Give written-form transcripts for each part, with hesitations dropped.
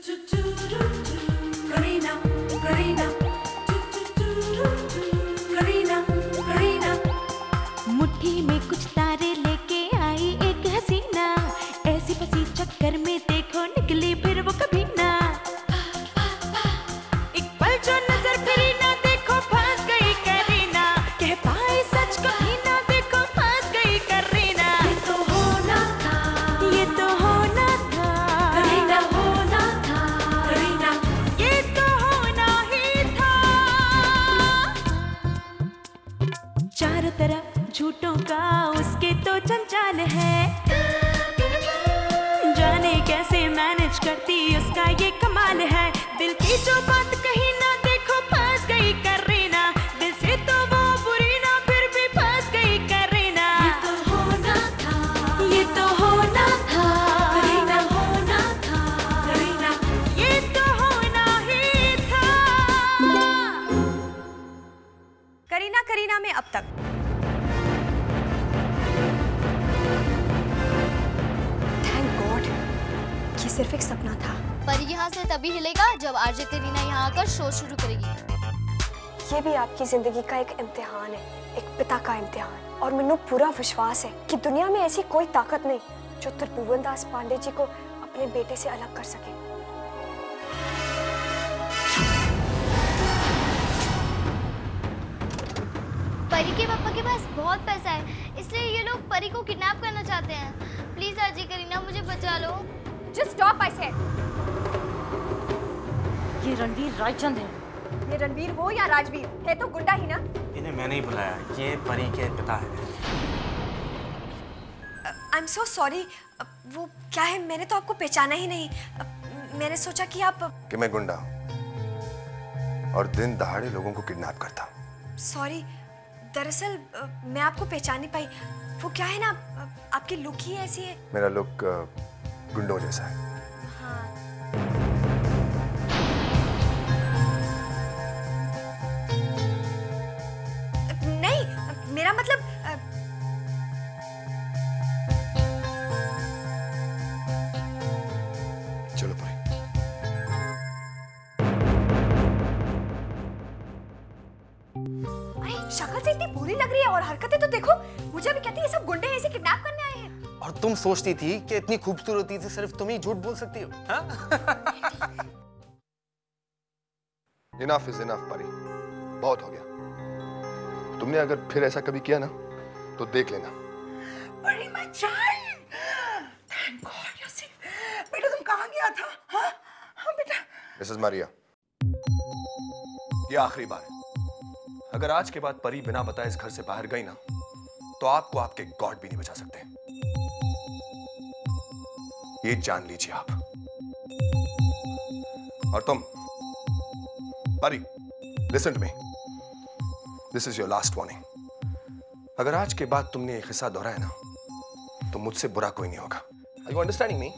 करीना करीना करीना करीना मुट्ठी में कुछ तारे लेके आई एक हसीना, ऐसी फंसी चक्कर में देखो निकली फिर वो कभी ना। एक पल जो नजर करी ना देखो फंस गई करीना, कह पाए सच कभी ना देखो फंस गई करीना। ये तो होना था, ये तो होना था करीना होना था, करीना ये तो होना ही था। चारों तरफ झूठों का उसके तो जंजाल है, जाने कैसे मैनेज करती उसका ये कमाल है। दिल की जो बात कही ना देखो फंस गई करीना, दिल से तो वो बुरी ना फिर भी फंस गई करीना। ये तो होना था, ये तो होना था करीना होना था, करीना ये तो होना ही था। करीना करीना में अब तक थैंक गॉड ये सिर्फ एक सपना था। पर यहाँ से तभी हिलेगा जब आरजे करीना यहाँ आकर शो शुरू करेगी। ये भी आपकी जिंदगी का एक इम्तिहान है, एक पिता का इम्तिहान। और मैंने पूरा विश्वास है कि दुनिया में ऐसी कोई ताकत नहीं जो त्रिभुवन दास पांडे जी को अपने बेटे से अलग कर सके। परी के पापा के पास बहुत पैसा है, इसलिए ये लोग परी को किडनैप करना चाहते हैं। प्लीज आरजे करीना मुझे बचा लो। Just stop I said. ये रणवीर रायचंद है। ये रणवीर हो या राजवीर है तो गुंडा ही ना। इन्हें मैंने ही बुलाया, ये परी के पिता है। I am so sorry. वो क्या है, मैंने तो आपको पहचाना ही नहीं। मैंने सोचा कि आप कि मैं गुंडा हूं और दिन दहाड़े लोगों को किडनैप करता। सॉरी, दरअसल मैं आपको पहचान नहीं पाई। वो क्या है ना, आपकी लुक ही ऐसी है। मेरा लुक गुंडों जैसा है। हाँ। नहीं, मेरा मतलब चलो परी। शक्ल से इतनी बुरी लग रही है और हरकतें तो देखो। मुझे भी कहती है ये सब गुंडे ऐसे किडनैप करने आए हैं। और तुम सोचती थी कि इतनी खूबसूरती से सिर्फ तुम ही झूठ बोल सकती हो, हाँ? इनफ इज इनफ परी, बहुत हो गया। तुमने अगर फिर ऐसा कभी किया ना तो देख लेना। परी my child, thank God you safe. बेटा तुम कहाँ गया था? हाँ हाँ बेटा। मिसेस मारिया, ये आखिरी बार है। अगर आज के बाद परी बिना बताए इस घर से बाहर गई ना तो आपको आपके गॉड भी नहीं बचा सकते। ये जान लीजिए आप। और तुम Pari, listen to me, this is your last warning. अगर आज के बाद तुमने ये किस्सा दोहराया ना तो मुझसे बुरा कोई नहीं होगा। Are you understanding me?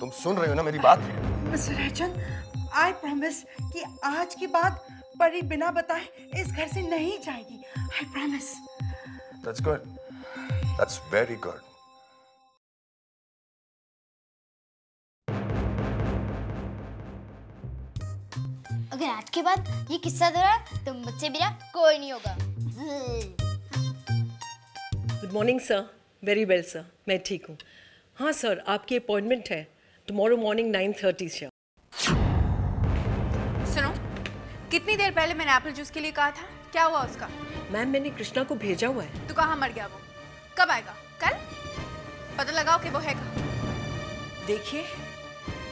तुम सुन रहे हो ना मेरी बात? मिस्टर रायचंद, आई प्रॉमिस कि आज के बाद परी बिना बताए इस घर से नहीं जाएगी। I promise. That's good. That's very good. अगर आज के बाद ये किस्सा दोहराया तो मुझसे बिना कोई नहीं होगा। Good morning sir. Very well sir, मैं ठीक हूँ। हाँ सर, आपकी अपॉइंटमेंट है टुमारो मॉर्निंग 9:30 से। सुनो, कितनी देर पहले मैंने एप्पल जूस के लिए कहा था, क्या हुआ उसका? मैम मैंने कृष्णा को भेजा हुआ है। तो कहाँ मर गया वो? कब आएगा? कल? पता लगाओ कि वो है कहाँ। देखिए,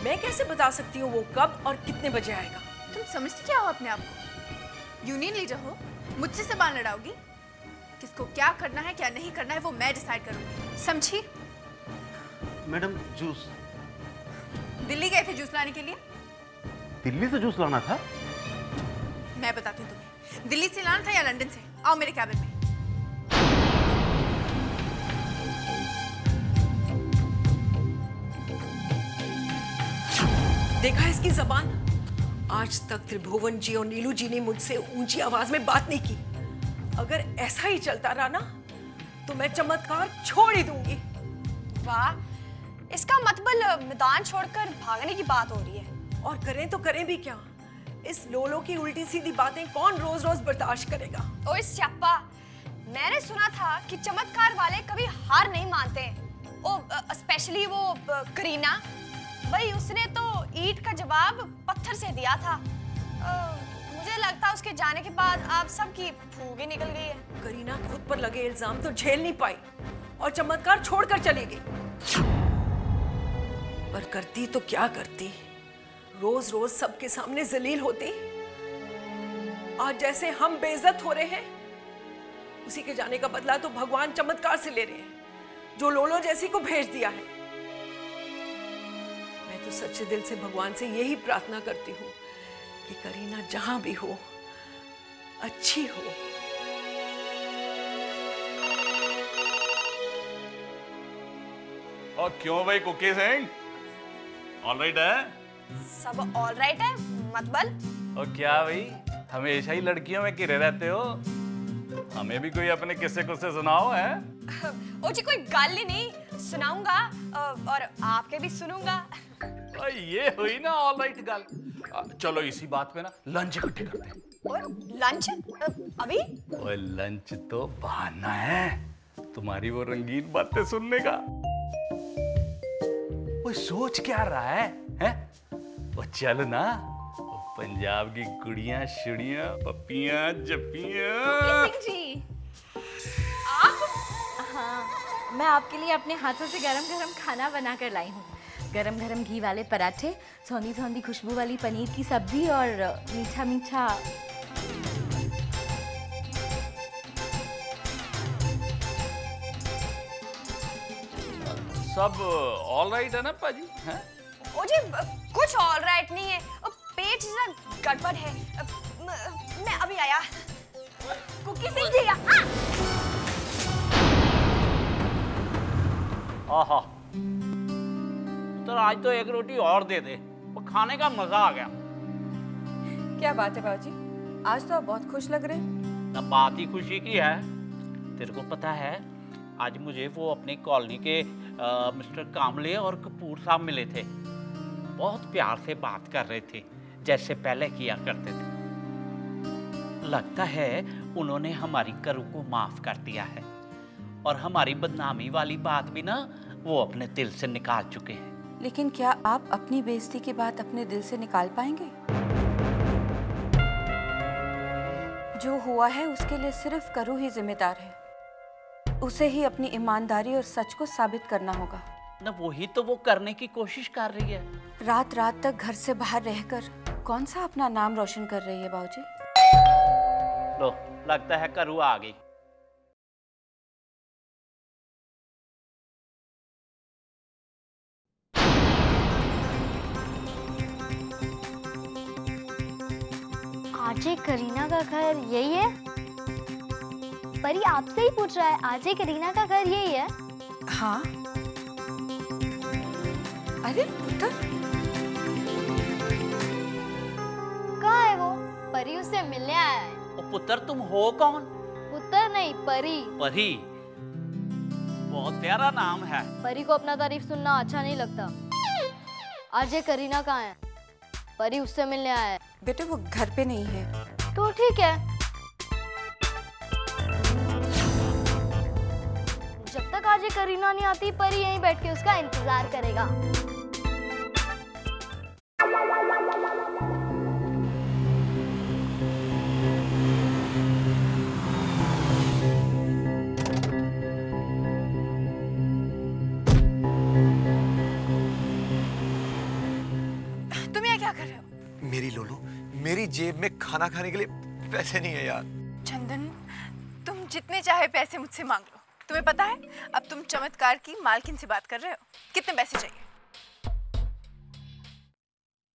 मैं कैसे बता सकती हूँ वो कब और कितने बजे आएगा। तुम समझती क्या हो अपने आप को? यूनियन लीडर हो, मुझसे सवाल लड़ाओगी? किसको क्या करना है क्या नहीं करना है वो मैं डिसाइड करूंगी, समझी? Madam juice. दिल्ली गए थे जूस लाने के लिए? दिल्ली से जूस लाना था? मैं बताती हूँ तुम्हें, दिल्ली से लाना था या लंदन से? आओ मेरे कैबिन में। देखा इसकी जबान? आज तक त्रिभुवन जी और नीलू जी ने मुझसे ऊंची आवाज में बात नहीं की। अगर ऐसा ही चलता रहा ना तो मैं चमत्कार छोड़ ही दूंगी। वाह, इसका मतलब मैदान छोड़कर भागने की बात हो रही है। और करें तो करें भी क्या? इस लोलो की उल्टी सीधी बातें कौन रोज रोज बर्दाश्त करेगा? ओए स्यापा, मैंने सुना था कि चमत्कार वाले कभी हार नहीं मानते। ओ स्पेशली वो करीना, भाई उसने तो ईंट का जवाब पत्थर से दिया था। मुझे लगता है उसके जाने के बाद आप सबकी फूंक ही निकल गई है। करीना खुद पर लगे इल्जाम तो झेल नहीं पाई और चमत्कार छोड़कर चली गई। पर करती तो क्या करती, रोज रोज सबके सामने जलील होती। आज जैसे हम बेइज्जत हो रहे हैं, उसी के जाने का बदला तो भगवान चमत्कार से ले रहे हैं, जो लोलो जैसी को भेज दिया है। मैं तो सच्चे दिल से भगवान से यही प्रार्थना करती हूँ कि करीना जहां भी हो अच्छी हो। और क्यों भाई कुकी सिंह, ऑल राइट है? सब ऑल राइट है मतलब? और क्या भाई हमेशा ही लड़कियों में घिरे रहते हो? हमें भी कोई अपने किस्से कुस्से सुनाओ है? ओ जी कोई गाल ही नहीं, सुनाऊंगा और आपके भी सुनूंगा। ये हुई ना ऑल राइट गल। चलो इसी बात पे ना लंच इकट्ठे करते हैं। और लंच अभी? ओए लंच तो बहाना है तुम्हारी वो रंगीन बातें सुनने का। वो सोच क्या रहा है? वो चल ना, वो पंजाब की गुड़ियां शुड़ियां पप्पियां जप्पियां। सिंह जी, आप? हाँ, मैं आपके लिए अपने हाथों से गरम गरम खाना बना कर लाई हूँ। गरम गरम घी वाले पराठे, सौंधी सौंधी खुशबू वाली पनीर की सब्जी और मीठा मीठा। सब ऑल राइट है ना पाजी? हैं? ओ जी कुछ ऑल राइट नहीं है, पेट जरा गड़बड़ है। मैं अभी आया। कुकी सिंह जी आहा, तो आज तो एक रोटी और दे दे, वो खाने का मजा आ गया। क्या बात है बाबूजी, आज तो आप बहुत खुश लग रहे हैं। ना बात ही खुशी की है। तेरे को पता है आज मुझे वो अपने कॉलोनी के मिस्टर कामले और कपूर साहब मिले थे। बहुत प्यार से बात कर रहे थे जैसे पहले किया करते थे। लगता है उन्होंने हमारी करू को माफ कर दिया है और हमारी बदनामी वाली बात भी ना वो अपने दिल से निकाल चुके हैं। लेकिन क्या आप अपनी बेइज्जती की बात अपने दिल से निकाल पाएंगे? जो हुआ है उसके लिए सिर्फ करू ही जिम्मेदार है। उसे ही अपनी ईमानदारी और सच को साबित करना होगा। ना वही तो वो करने की कोशिश कर रही है। रात रात तक घर से बाहर रहकर कौन सा अपना नाम रोशन कर रही है बाबूजी? लो, लगता है करू आ गई। आजे करीना का घर यही है? परी आपसे ही पूछ रहा है, आजे करीना का घर यही है? हाँ। अरे पुत्र, कहाँ है वो? परी उससे मिलने आया है। ओ पुत्र, तुम हो कौन? पुत्र नहीं, परी। परी बहुत प्यारा नाम है। परी को अपना तारीफ सुनना अच्छा नहीं लगता। आजे करीना कहाँ है? परी उससे मिलने आया है। बेटे वो घर पे नहीं है। तो ठीक है, जब तक आजे करीना नहीं आती परी यहीं बैठ के उसका इंतजार करेगा। तुम यहाँ क्या कर रहे हो? मेरी लोलो, मेरी जेब में खाना खाने के लिए पैसे नहीं है यार। चंदन, तुम जितने चाहे पैसे मुझसे मांग लो। तुम्हें पता है अब तुम चमत्कार की मालकिन से बात कर रहे हो। कितने पैसे चाहिए?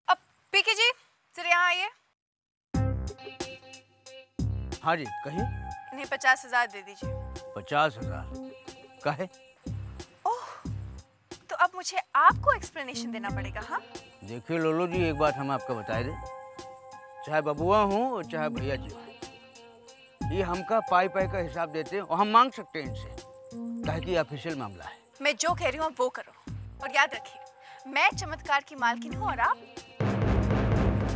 अब पीके जी जरा यहाँ आइए। हाँ जी कहिए। इन्हें 50,000 दे दीजिए। 50,000 काहे? ओह, तो अब मुझे आपको एक्सप्लेनेशन देना पड़ेगा। हाँ देखिए लोलो जी, एक बात हम आपको बता दें, चाहे बबुआ हो और चाहे भैया जी हो, ये हमका पाई पाई का हिसाब देते हैं और हम मांग सकते हैं इनसे, ताकि ऑफिशियल मामला है। मैं जो कह रही हूँ वो करो। और याद रखिए, मैं चमत्कार की मालकिन हूँ और आप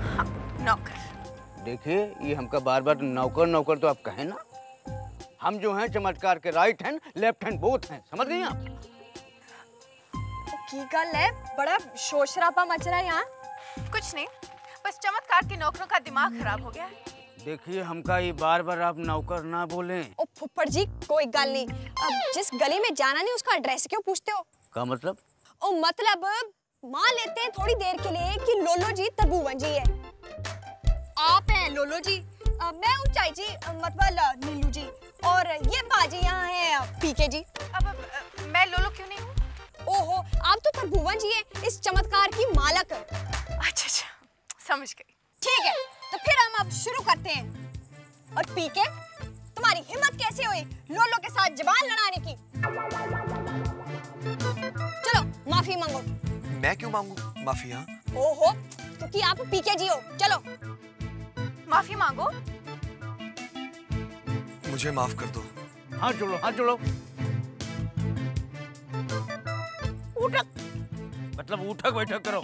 हाँ, नौकर। देखिए, ये हमका बार बार नौकर नौकर तो आप कहें ना। हम जो हैं चमत्कार के right hand left hand both हैं, समझ गई आप? की गल है, बड़ा शोर शराबा मच रहा है यहाँ। कुछ नहीं, बस चमत्कार के नौकरों का दिमाग खराब हो गया है। देखिए, हमका ये बार बार आप नौकर ना बोलें। ओ फुप्पड़ जी, कोई गल नहीं। अब जिस गली में जाना नहीं उसका एड्रेस क्यों पूछते हो? का मतलब? ओ मतलब मान लेते हैं थोड़ी देर के लिए कि लोलो जी तरबूवन जी है, आप हैं लोलो जी, मैं हूँ चाई जी मतलब नीलू जी, और ये बाजी यहाँ है पीके जी। अब मैं लोलो क्यों नहीं हूँ? ओहो, आप तो तरबूवन जी हैं, इस चमत्कार की मालक। अच्छा, समझ गई। ठीक है, तो फिर हम अब शुरू करते हैं। और पीके, तुम्हारी हिम्मत कैसे हुई लोलो के साथ जबान लड़ाने की? चलो माफी मांगो। मैं क्यों मांगू माफी? हाँ, ओहो, क्योंकि आप पीके जी हो। चलो माफी मांगो। मुझे माफ कर दो। हाँ चलो, हाँ चलो। उठक, मतलब उठक बैठक करो।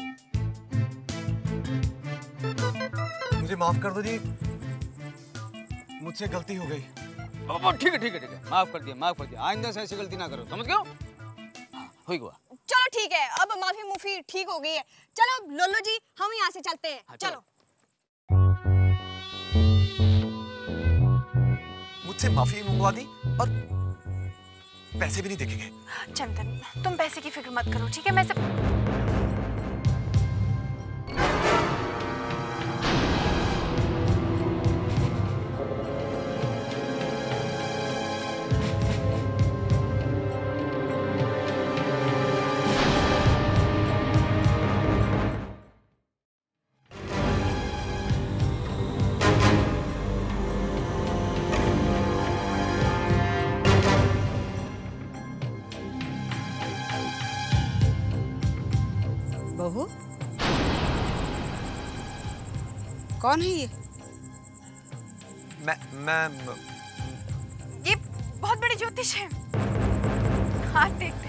मुझे माफ कर दो जी, मुझसे गलती हो गई। ठीक है ठीक है ठीक है, माफ कर दिया, माफ कर दिया। आइंदा से ऐसी गलती ना करो, समझ गए हो? हो गया। चलो ठीक है, अब माफी मुफी ठीक हो गई है। चलो लोलो जी, हम यहाँ से चलते हैं। चलो। मुझसे माफी मंगवा दी और पैसे भी नहीं देंगे। चंदन, तुम पैसे की फिक्र मत करो, ठीक है? मैं सब बहू, कौन है ये? मैं ये बहुत बड़े ज्योतिष हैं। हाथ देखते।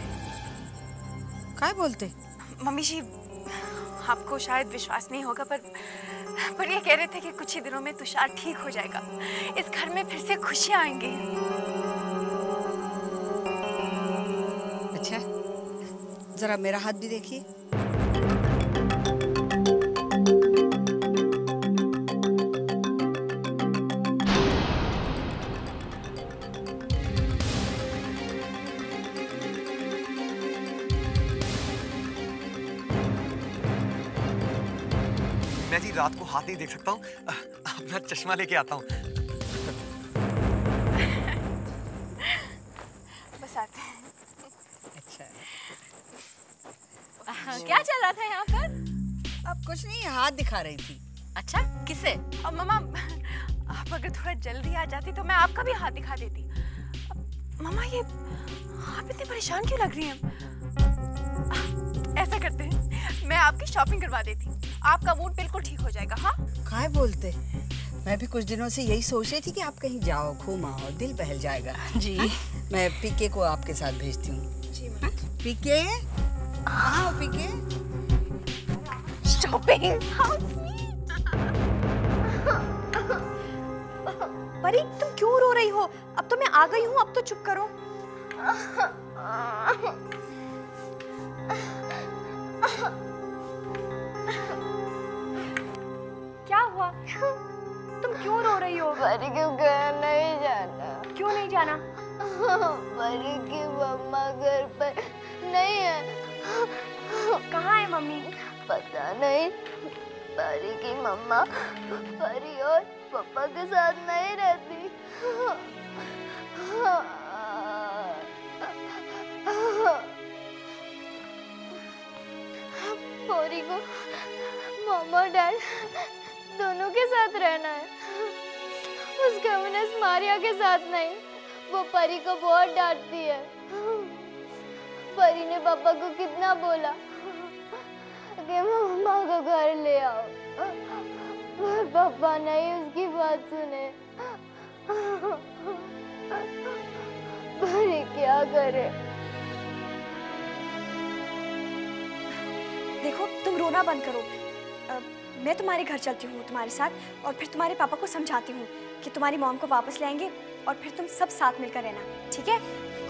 क्या बोलते? मम्मी जी, आपको शायद विश्वास नहीं होगा, पर ये कह रहे थे कि कुछ ही दिनों में तुषार ठीक हो जाएगा। इस घर में फिर से खुशियां आएंगी। अच्छा, जरा मेरा हाथ भी देखिए। मैं जी रात को हाथ नहीं देख सकता हूँ, अपना चश्मा लेके आता हूँ। बस आते हैं। अच्छा, क्या चल रहा था यहाँ पर? अब कुछ नहीं, हाथ दिखा रही थी। अच्छा, किसे? अब मम्मा, आप अगर थोड़ा जल्दी आ जाती तो मैं आपका भी हाथ दिखा देती। मम्मा, ये आप इतनी परेशान क्यों लग रही हैं? ऐसा करते हैं, मैं आपकी शॉपिंग करवा देती, आपका मूड बिल्कुल ठीक हो जाएगा। हाँ, क्या बोलते? मैं भी कुछ दिनों से यही सोच रही थी कि आप कहीं जाओ, घूमाओ, दिल बहल जाएगा। जी। मैं पीके को आपके साथ भेजती हूँ। जी पीके, हाँ पीके। शॉपिंग। परी, तुम क्यों रो रही हो? अब तो मैं आ गई हूँ, अब तो चुप करो। क्या हुआ? तुम क्यों रो रही हो? परी के घर नहीं जाना। क्यों नहीं जाना? परी की मम्मा घर पर नहीं है। कहाँ है मम्मी? पता नहीं। परी की मम्मा परी और पापा के साथ नहीं रहती। परी को मम्मा डैड दोनों के साथ रहना है, उस कम्युनिस्ट मारिया के साथ नहीं। वो परी को बहुत डांटती है। परी ने पापा को कितना बोला कि मम्मा को घर ले आओ, पर पापा नहीं उसकी बात सुने। परी क्या करे? रोना बंद करो। मैं तुम्हारे घर चलती हूँ तुम्हारे साथ, और फिर तुम्हारे पापा को समझाती हूँ कि तुम्हारी मॉम को वापस ले आएंगे, और फिर तुम सब साथ मिलकर रहना, ठीक है?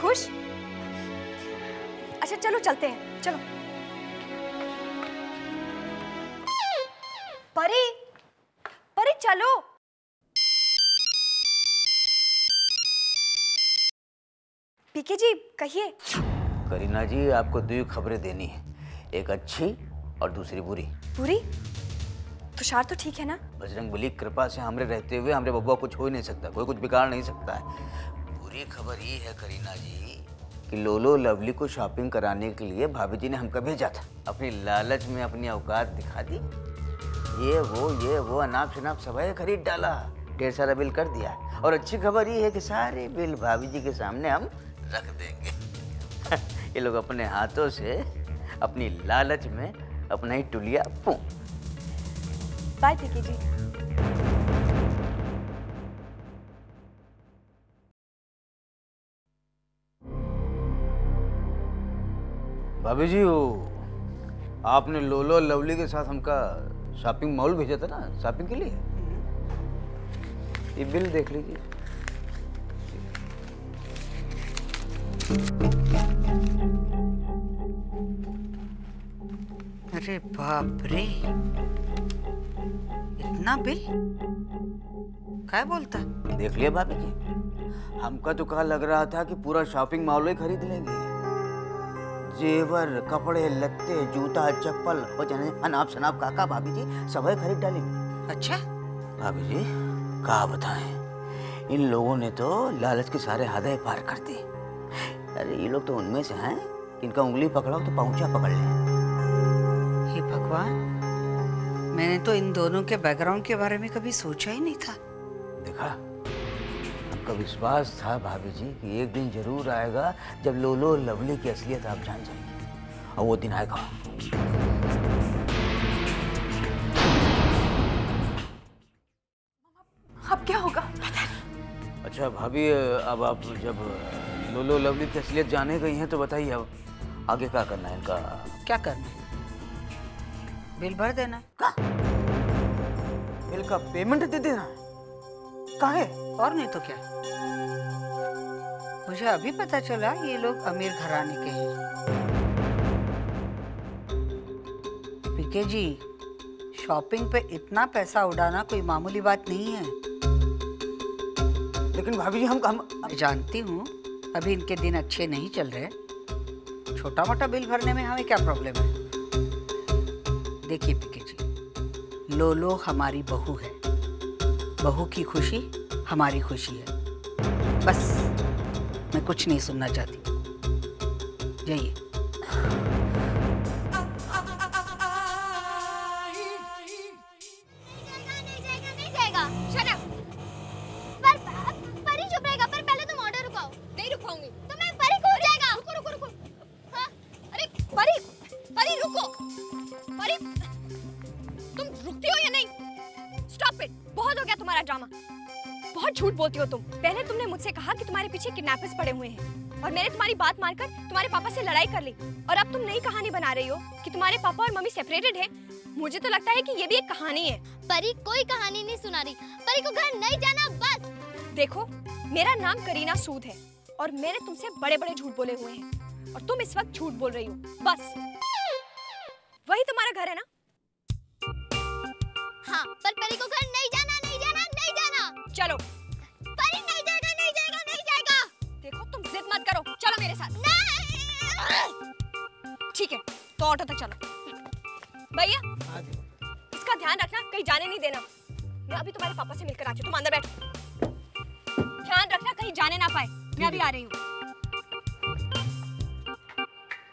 खुश? अच्छा चलो चलते हैं, चलो। परी, परी चलो। पीके जी कहिए। करीना जी, आपको दो खबरें देनी है, एक अच्छी और दूसरी बुरी। बुरी? तुषार तो ठीक है ना? बजरंगबली की कृपा से हमरे रहते हुए हमरे बब्बा कुछ हो ही नहीं सकता, कोई कुछ बिगाड़ नहीं सकता है। बुरी खबर ये है करीना जी कि लोलो लवली को शॉपिंग कराने के लिए भाभी जी ने हमका भेजा था। अपनी लालच में अपनी औकात दिखा दी, ये वो अनाप शनाप सभी खरीद डाला, ढेर सारा बिल कर दिया। और अच्छी खबर ये है कि सारे बिल भाभी जी के सामने हम रख देंगे। ये लोग अपने हाथों से अपनी लालच में अपना ही टुलिया पू। बाय पीके जी। भाभी जी, वो आपने लोलो लवली के साथ हमका शॉपिंग मॉल भेजा था ना शॉपिंग के लिए, ये बिल देख लीजिए। अरे बाप रे, इतना बिल क्या बोलता? देख लिया भाभी जी, हमका तो कहा लग रहा था कि पूरा शॉपिंग मॉल ही खरीद लेंगे, जेवर, कपड़े, लत्ते, जूता, चप्पल और जाने अनाप शनाप काका भाभी जी सब खरीद डालेंगे। अच्छा भाभी जी, क्या बताएं, इन लोगों ने तो लालच के सारे हद पार कर दी। अरे ये लोग तो उनमें से हैं कि इनका उंगली पकड़ाओ तो पहुंचा पकड़ ले। हे भगवान, मैंने तो इन दोनों के बैकग्राउंड के बारे में कभी सोचा ही नहीं था। देखा, हमका विश्वास था भाभी जी कि एक दिन जरूर आएगा जब लोलो लवली की असलियत आप जान जाएंगे, और वो दिन आएगा। अब क्या होगा? अच्छा भाभी, अब आप जब लोलो लवली की असलियत जाने गई हैं तो बताइए अब आगे क्या करना है इनका? क्या करना है? बिल भर देना है। क्या? बिल का पेमेंट दे देना है? काहे? और नहीं तो क्या, मुझे अभी पता चला ये लोग अमीर घराने के हैं। पीके जी, शॉपिंग पे इतना पैसा उड़ाना कोई मामूली बात नहीं है। लेकिन भाभी जी, हम जानती हूँ अभी इनके दिन अच्छे नहीं चल रहे, छोटा मोटा बिल भरने में हमें क्या प्रॉब्लम है? देखिए पीके जी, लोलो हमारी बहू है, बहू की खुशी हमारी खुशी है, बस मैं कुछ नहीं सुनना चाहती। जाइए। बहुत झूठ बोलती हो तुम। पहले तुमने मुझसे कहा कि तुम्हारे पीछे किडनैपर्स पड़े हुए हैं, और मैंने तुम्हारी बात मानकर तुम्हारे पापा से लड़ाई कर ली, और अब तुम नई कहानी बना रही हो कि तुम्हारे पापा और मम्मी सेपरेटेड हैं। मुझे तो लगता है कि ये भी एक कहानी है। परी कोई कहानी नहीं सुना रही, परी को घर नहीं जाना बस। देखो, मेरा नाम करीना सूद है, और मैंने तुमसे बड़े बड़े झूठ बोले हुए हैं, और तुम इस वक्त झूठ बोल रही हो। बस वही तुम्हारा घर है ना? हाँ, पर परी को घर नहीं जाना, नहीं जाना, नहीं जाना। चलो। परी नहीं जाएगा, नहीं जाएगा, नहीं जाएगा। देखो, तुम जिद मत करो, चलो मेरे साथ। नहीं। ठीक है, तो ऑटो तक चलो। भैया, इसका ध्यान रखना, कहीं जाने नहीं देना। मैं अभी तुम्हारे पापा से मिलकर आती हूँ, तुम अंदर बैठो। ध्यान रखना, कहीं जाने ना पाए। मैं अभी आ रही हूँ।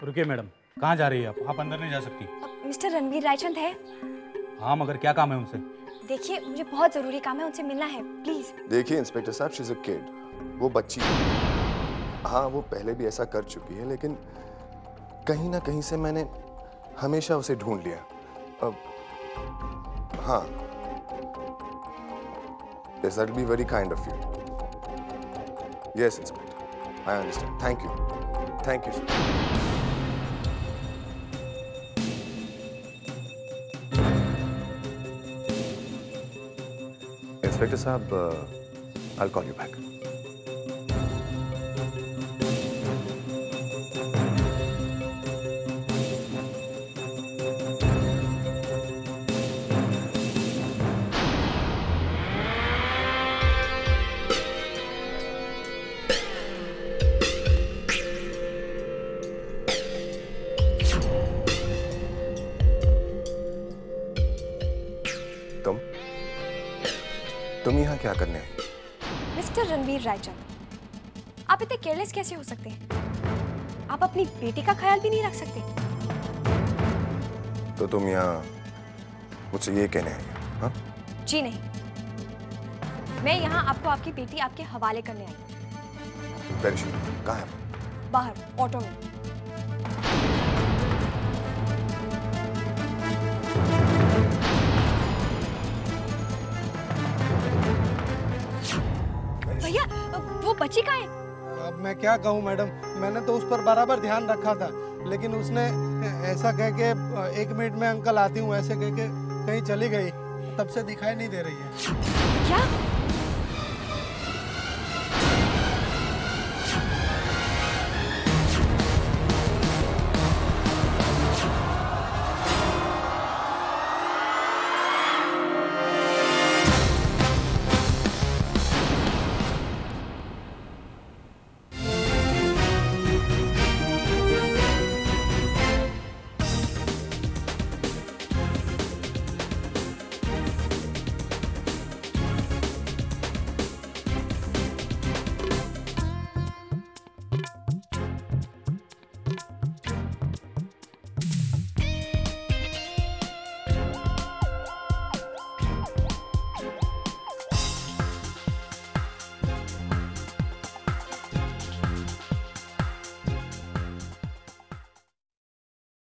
रुकिए मैडम, कहाँ जा रही है आप अंदर नहीं जा सकती। मिस्टर रणवीर रायचंद है? हाँ, मगर क्या काम है उनसे? देखिए, मुझे बहुत जरूरी काम है, उनसे मिलना है, प्लीज। देखिए इंस्पेक्टर साहब, शी इज अ किड, वो बच्ची है। हाँ, वो पहले भी ऐसा कर चुकी है, लेकिन कहीं ना कहीं से मैंने हमेशा उसे ढूंढ लिया। अब हाँ, yes, that'll be very kind of you. Yes, Inspector, I understand. Thank you, sir. Inspector साहब, I'll call you back. तुम यहाँ क्या करने आई? मिस्टर रणवीर रायचंद, आप इतने केयरलेस कैसे हो सकते हैं? आप अपनी बेटी का ख्याल भी नहीं रख सकते? तो तुम यहाँ मुझसे ये कहने आई हो, हाँ? जी नहीं, मैं यहाँ आपको आपकी बेटी आपके हवाले करने आई। वेरी श्योर, कहाँ है? बाहर ऑटो में। भैया, वो बच्ची कहाँ है? अब मैं क्या कहूँ मैडम, मैंने तो उस पर बराबर ध्यान रखा था, लेकिन उसने ऐसा कह के 1 मिनट में अंकल आती हूँ ऐसे कह के कहीं चली गई, तब से दिखाई नहीं दे रही है। क्या?